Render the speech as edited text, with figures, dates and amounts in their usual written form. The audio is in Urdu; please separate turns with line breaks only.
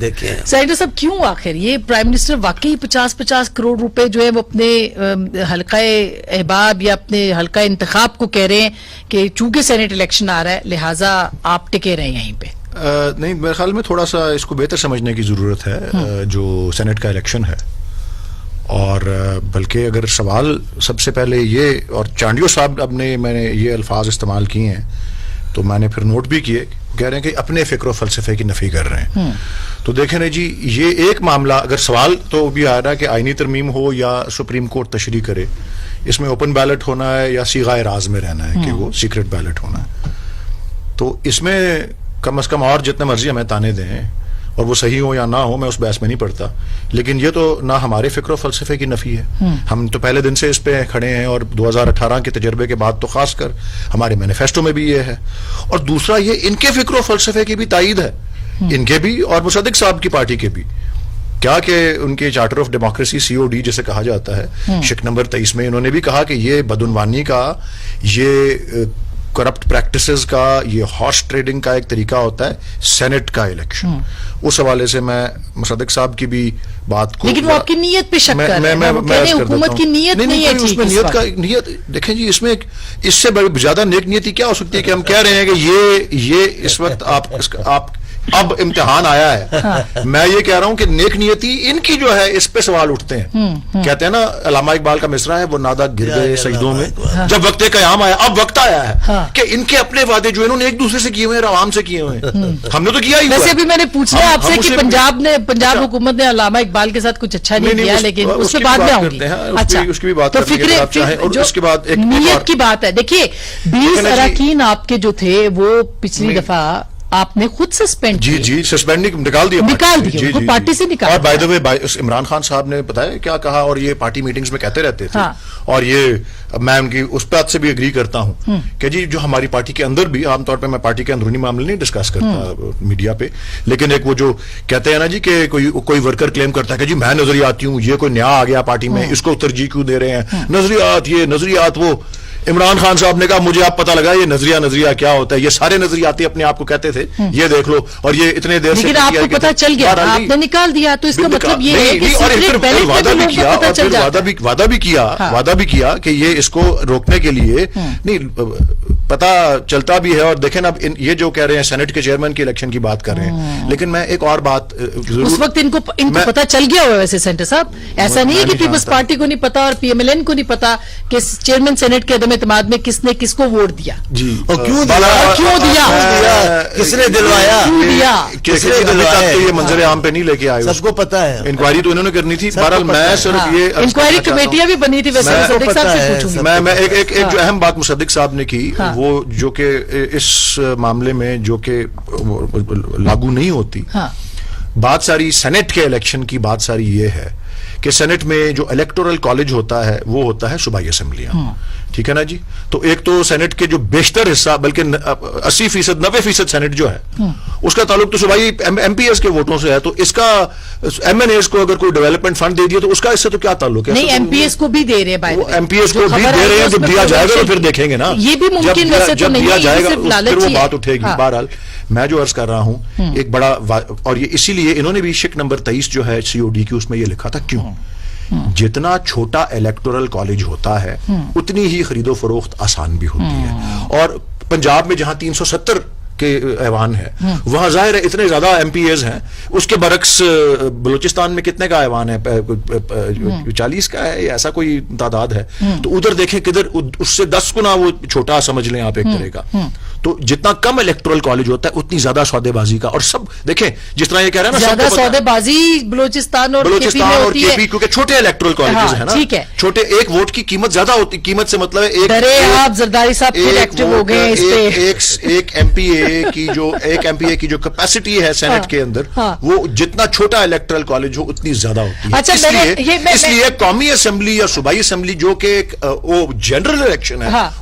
دیکھیں
سینیٹر صاحب کیوں آخر یہ پرائم منسٹر واقعی 50-50 کروڑ روپے جو ہے وہ اپنے حلقہ احباب یا اپنے حلقہ انتخاب کو کہہ رہے ہیں کہ چونکہ سینیٹ الیکشن آ رہا ہے لہٰذا آپ ٹکے رہے یہیں پہ؟
نہیں، میرے خیال میں تھوڑا سا اس کو بہتر سمجھنے کی ضرورت ہے جو سینٹ کا الیکشن ہے. اور بلکہ اگر سوال سب سے پہلے یہ، اور چانڈیو صاحب میں نے یہ الفاظ استعمال کیے ہیں تو میں نے پھر نوٹ بھی کیے، کہہ رہے ہیں کہ اپنے فکر و فلسفے کی نفی کر رہے ہیں. تو دیکھیں نا جی، یہ ایک معاملہ، اگر سوال تو بھی آ رہا ہے کہ آئینی ترمیم ہو یا سپریم کورٹ تشریح کرے، اس میں اوپن بیلٹ ہونا ہے یا صیغہ راز میں رہنا ہے کہ وہ سیکرٹ بیلٹ ہونا ہے. تو اس میں کم از کم اور جتنے مرضی ہمیں تانے دیں اور وہ صحیح ہو یا نہ ہو، میں اس بحث میں نہیں پڑتا، لیکن یہ تو نہ ہمارے فکر و فلسفے کی نفی ہے. ہم تو پہلے دن سے اس پہ کھڑے ہیں، اور 2018 کے تجربے کے بعد تو خاص کر ہمارے مینیفیسٹو میں بھی یہ ہے. اور دوسرا یہ ان کے فکر و فلسفے کی بھی تائید ہے، ان کے بھی اور مصدق صاحب کی پارٹی کے بھی. کیا کہ ان کے چارٹر آف ڈیموکریسی COD جسے کہا جاتا ہے، شک نمبر 23 میں انہوں نے بھی کہا کہ یہ بدعنوانی کا، یہ کرپٹ پریکٹسز کا، یہ ہارس ٹریڈنگ کا ایک طریقہ ہوتا ہے سینٹ کا الیکشن. اس حوالے سے میں مصدق صاحب کی بھی بات کو،
لیکن وہ آپ کی نیت پہ شک کر رہے ہیں، وہ کہہ رہے ہیں حکومت کی نیت نہیں ہے.
اس میں نیت دیکھیں جی، اس میں اس سے زیادہ نیک نیتی کیا ہو سکتی ہے کہ ہم کہہ رہے ہیں کہ یہ اس وقت آپ اب امتحان آیا ہے. میں یہ کہہ رہا ہوں کہ نیک نیتی ان کی جو ہے اس پہ سوال اٹھتے ہیں. کہتے ہیں نا، علامہ اقبال کا مصرع ہے، وہ نادہ گر گئے سجدوں میں جب وقت قیام آیا. اب وقت آیا ہے کہ ان کے اپنے وعدے جو انہوں نے ایک دوسرے سے کیے ہوئے ہیں، عوام سے کیے ہوئے ہیں، ہم نے تو کیا ہی.
ویسے بھی میں نے پوچھا آپ سے کہ پنجاب حکومت نے علامہ اقبال کے ساتھ کچھ اچھا نہیں کیا، لیکن اس کے بعد میں آؤں گی. اچھا،
اس کی بھی بات
تو فکر نیت کی بات ہے. دیکھیے 20 اراکین آپ کے جو تھے وہ پچھلی دفعہ آپ نے خود سسپینڈ،
جی سسپینڈ نکال دیا
پارٹی سے نکال.
اور بائی دا وے عمران خان صاحب نے بتایا کیا کہا، اور یہ پارٹی میٹنگز میں کہتے رہتے تھے. اور یہ میں ان کی اس بات سے بھی اگری کرتا ہوں کہ جی جو ہماری پارٹی کے اندر بھی، عام طور پہ میں پارٹی کے اندرونی معاملے نہیں ڈسکس کرتا میڈیا پہ، لیکن ایک وہ جو کہتے ہیں نا جی کہ کوئی ورکر کلیم کرتا ہے کہ جی میں نظریاتی ہوں، یہ کوئی نیا آ گیا پارٹی میں، اس کو ترجیح کیوں دے رہے ہیں، نظریات یہ نظریات وہ. عمران خان صاحب نے کہا مجھے آپ پتہ لگا یہ نظریہ کیا ہوتا ہے. یہ سارے نظریاتی اپنے آپ کو کہتے تھے، یہ دیکھ لو، اور یہ اتنے دیر سے،
لیکن آپ کو پتہ چل گیا، آپ نے نکال دیا، تو اس کا مطلب یہ ہے کہ
وعدہ بھی کیا کہ یہ اس کو روکنے کے لیے نہیں پتہ چلتا بھی ہے. اور دیکھیں اب یہ جو کہہ رہے ہیں سینٹ کے چیئرمین کی الیکشن کی بات کر رہے ہیں، لیکن میں ایک اور بات
اس وقت ان کو پتہ چل گیا ہوا. ویسے سینٹر صاحب ایسا نہیں ہے کہ پیپلز پارٹی کو نہیں پتا اور PMLN کو نہیں پتا کہ چیئرمین سینٹ کے عدم اعتماد میں کس نے کس کو ووٹ دیا.
جی،
اور کیوں دیا، کس نے دلوایا،
یہ منظر عام پہ نہیں لے کے آئے،
سب کو پتا ہے.
انکوائری تو انہوں نے کرنی تھی. بہرحال میں صرف یہ
انکوائری کمیٹیاں بھی بنی تھی. ویسے مصدق صاحب سے پوچھوں گا.
میں ایک جو اہم بات مصدق صاحب نے کی، وہ جو کہ اس معاملے میں جو کہ لاگو نہیں ہوتی، بات ساری سینٹ کے الیکشن کی بات ساری یہ ہے کہ سینٹ میں جو الیکٹورل کالج ہوتا ہے وہ ہوتا ہے صوبائی اسمبلیاں. ٹھیک ہے نا جی. تو ایک تو سینٹ کے جو بیشتر حصہ، بلکہ 80% 90% سینٹ جو ہے اس کا تعلق تو صوبائی MPs کے ووٹوں سے ہے. تو اس کا MNAs کو اگر کوئی ڈیولپمنٹ فنڈ دے دیا تو اس کا اس سے تو کیا تعلق ہے؟
نہیں، MPs کو بھی دے رہے ہیں،
MPs کو بھی دے رہے ہیں. جب دیا جائے گا تو پھر دیکھیں گے نا،
یہ بھی ممکن ویسے تو نہیں،
دیا جائے گا پھر وہ بات اٹھے گی. بہرحال میں جو عرض کر رہا ہوں ایک بڑا، اور یہ اسی لیے انہوں نے بھی شک نمبر 23 جو ہے COD کی، اس میں یہ لکھا تھا کیوں جتنا چھوٹا الیکٹورل کالج ہوتا ہے اتنی ہی خرید و فروخت آسان بھی ہوتی ہے. اور پنجاب میں جہاں 370 کے ایوان ہے، وہاں ظاہر ہے اتنے زیادہ MPs ہیں. اس کے برعکس بلوچستان میں کتنے کا ایوان ہے؟ 40 کا ہے یا ایسا کوئی تعداد ہے. تو ادھر دیکھیں کدھر اس سے 10 گنا وہ چھوٹا سمجھ لیں آپ ایک طرح کا. تو جتنا کم الیکٹورل کالج ہوتا ہے اتنی زیادہ سودے بازی کا. اور سب دیکھیں جس طرح یہ کہہ رہے ہیں نا،
زیادہ سودے بازی بلوچستان اور KP
کیونکہ چھوٹے الیکٹورل کالجز ہیں نا، چھوٹے. ایک ووٹ کی قیمت زیادہ ہوتی، قیمت سے مطلب ہے
آپ زرداری صاحب ایکٹیو ہو گئے اس پہ.
ایک MPA کی جو کیپیسٹی ہے سینٹ کے اندر، وہ جتنا چھوٹا الیکٹورل کالج ہو اتنی زیادہ ہوتی ہے. اس لیے قومی اسمبلی یا صوبائی اسمبلی جو کہ وہ جنرل الیکشن ہے،